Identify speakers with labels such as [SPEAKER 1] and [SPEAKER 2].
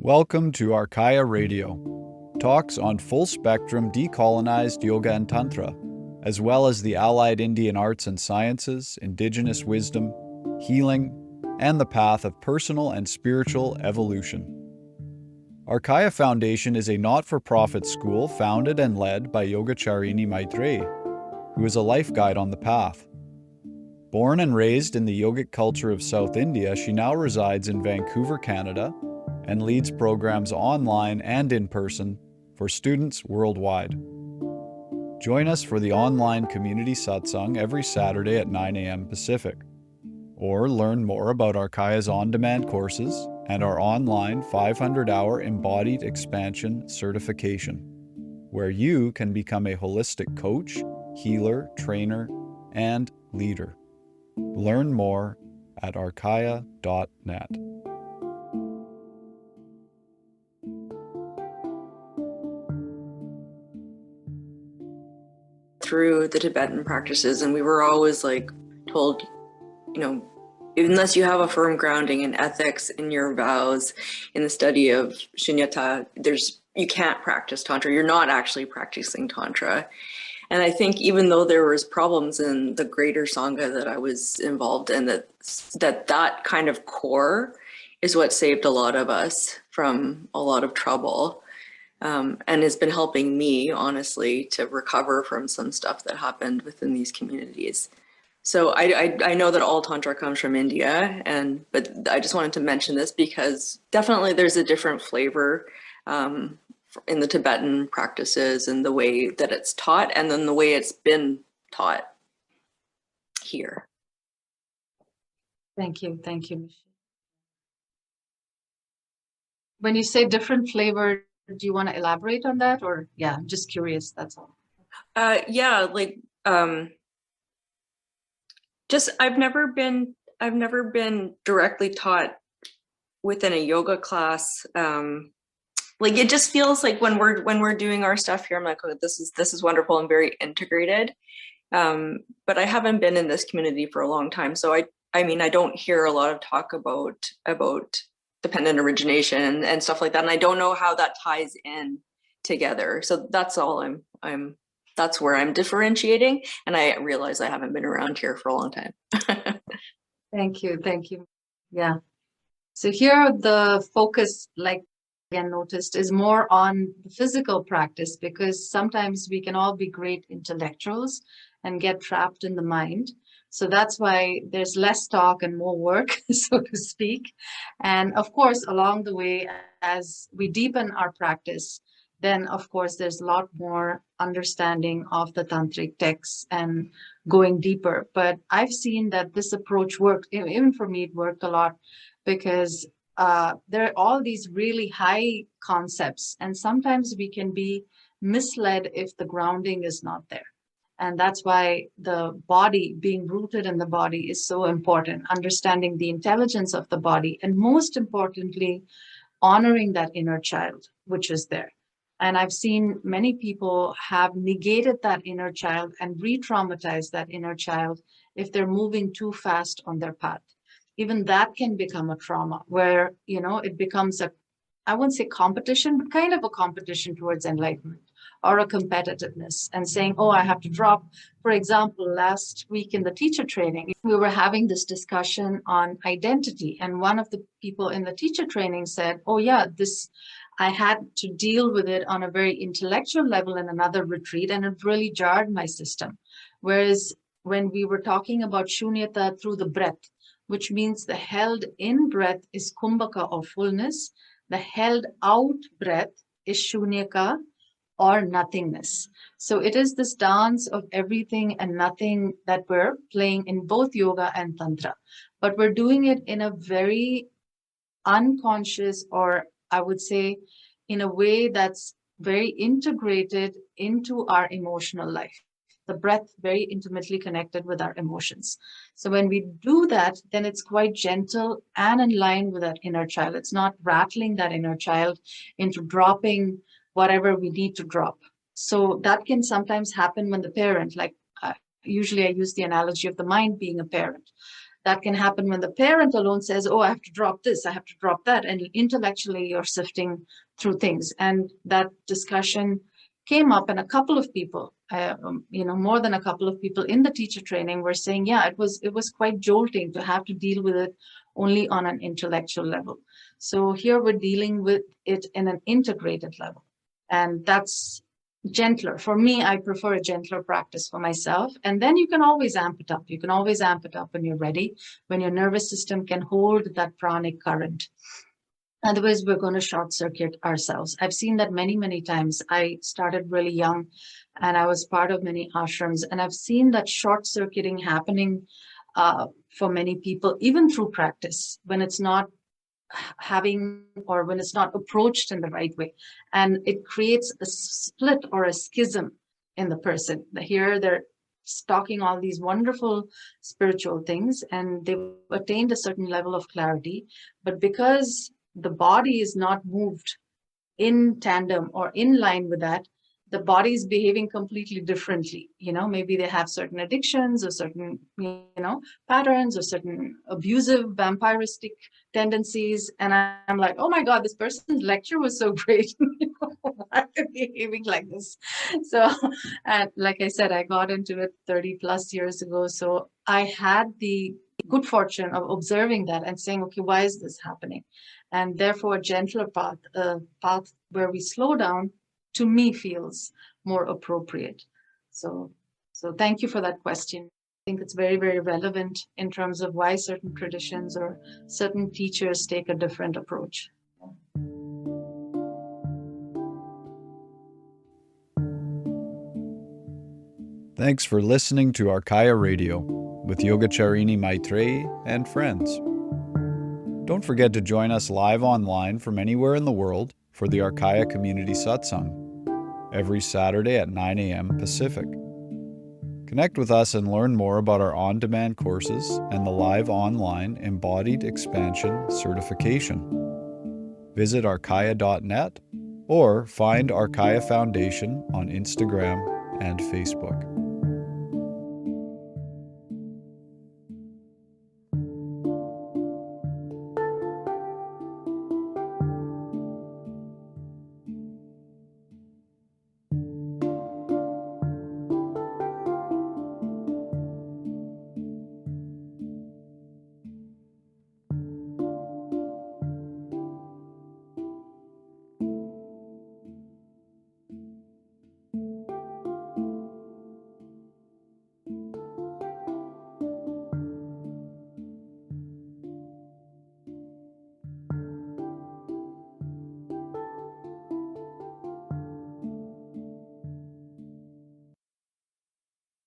[SPEAKER 1] Welcome to Arkaya Radio, talks on full-spectrum decolonized yoga and tantra, as well as the allied Indian arts and sciences, indigenous wisdom, healing, and the path of personal and spiritual evolution. Arkaya Foundation is a not-for-profit school founded and led by Yogacharini Maitreyi, who is a life guide on the path. Born and raised in the yogic culture of South India, she now resides in Vancouver, Canada, and leads programs online and in person for students worldwide. Join us for the online community satsang every Saturday at 9 a.m. Pacific, or learn more about Arkaya's on-demand courses and our online 500-hour embodied expansion certification, where you can become a holistic coach, healer, trainer, and leader. Learn more at arkaya.net.
[SPEAKER 2] Through the Tibetan practices, and we were always told, unless you have a firm grounding in ethics, in your vows, in the study of shunyata, you can't practice Tantra. You're not actually practicing Tantra. And I think even though there was problems in the greater Sangha that I was involved in, that kind of core is what saved a lot of us from a lot of trouble. And has been helping me, honestly, to recover from some stuff that happened within these communities. So I know that all Tantra comes from India, but I just wanted to mention this because definitely there's a different flavor in the Tibetan practices and the way that it's taught, and then the way it's been taught here.
[SPEAKER 3] Thank you, Michelle. When you say different flavor, do you want to elaborate on that, or I'm just curious, that's all.
[SPEAKER 2] Just I've never been directly taught within a yoga class. It just feels like when we're doing our stuff here, I'm like, oh, this is wonderful and very integrated. But I haven't been in this community for a long time, so I don't hear a lot of talk about dependent origination and stuff like that, and I don't know how that ties in together. So that's all that's where I'm differentiating, and I realize I haven't been around here for a long time.
[SPEAKER 3] Thank you. Yeah. So here the focus, again noticed, is more on the physical practice, because sometimes we can all be great intellectuals and get trapped in the mind. So that's why there's less talk and more work, so to speak. And of course, along the way, as we deepen our practice, then of course, there's a lot more understanding of the tantric texts and going deeper. But I've seen that this approach worked, even for me, it worked a lot, because there are all these really high concepts, and sometimes we can be misled if the grounding is not there. And that's why the body, being rooted in the body, is so important, understanding the intelligence of the body, and most importantly, honoring that inner child, which is there. And I've seen many people have negated that inner child and re-traumatized that inner child if they're moving too fast on their path. Even that can become a trauma where, it becomes I wouldn't say competition, but kind of a competition towards enlightenment, or a competitiveness, and saying, oh, I have to drop. For example, last week in the teacher training, we were having this discussion on identity. And one of the people in the teacher training said, oh yeah, I had to deal with it on a very intellectual level in another retreat, and it really jarred my system. Whereas when we were talking about shunyata through the breath, which means the held in breath is kumbhaka, or fullness, the held out breath is shunyaka, or nothingness. So it is this dance of everything and nothing that we're playing in both yoga and tantra, but we're doing it in a very unconscious, or I would say in a way that's very integrated into our emotional life. The breath very intimately connected with our emotions. So when we do that, then it's quite gentle and in line with that inner child. It's not rattling that inner child into dropping whatever we need to drop. So that can sometimes happen when the parent, usually I use the analogy of the mind being a parent, That can happen when the parent alone says, oh, I have to drop this, I have to drop that. And intellectually, you're sifting through things. And that discussion came up, and a couple of people, more than a couple of people in the teacher training were saying, yeah, it was quite jolting to have to deal with it only on an intellectual level. So here we're dealing with it in an integrated level. And that's gentler. For me, I prefer a gentler practice for myself. And then you can always amp it up. You can always amp it up when you're ready, when your nervous system can hold that pranic current. Otherwise, we're going to short circuit ourselves. I've seen that many, many times. I started really young and I was part of many ashrams, and I've seen that short circuiting happening for many people, even through practice, when it's not having, or when it's not approached in the right way. And it creates a split or a schism in the person. Here they're talking all these wonderful spiritual things and they've attained a certain level of clarity, but because the body is not moved in tandem or in line with that, the body is behaving completely differently. Maybe they have certain addictions or certain, patterns or certain abusive, vampiristic tendencies. And I'm like, oh my God, this person's lecture was so great. Why are they behaving like this? So, and like I said, I got into it 30 plus years ago. So I had the good fortune of observing that and saying, okay, why is this happening? And therefore, a gentler path, a path where we slow down, to me feels more appropriate. So thank you for that question. I think it's very, very relevant in terms of why certain traditions or certain teachers take a different approach.
[SPEAKER 1] Thanks for listening to Arkaya Radio with Yogacharini Maitreyi and friends. Don't forget to join us live online from anywhere in the world for the Arkaya Community Satsang every Saturday at 9 a.m. Pacific. Connect with us and learn more about our on-demand courses and the live online embodied expansion certification. Visit arkaya.net or find Arkaya Foundation on Instagram and Facebook.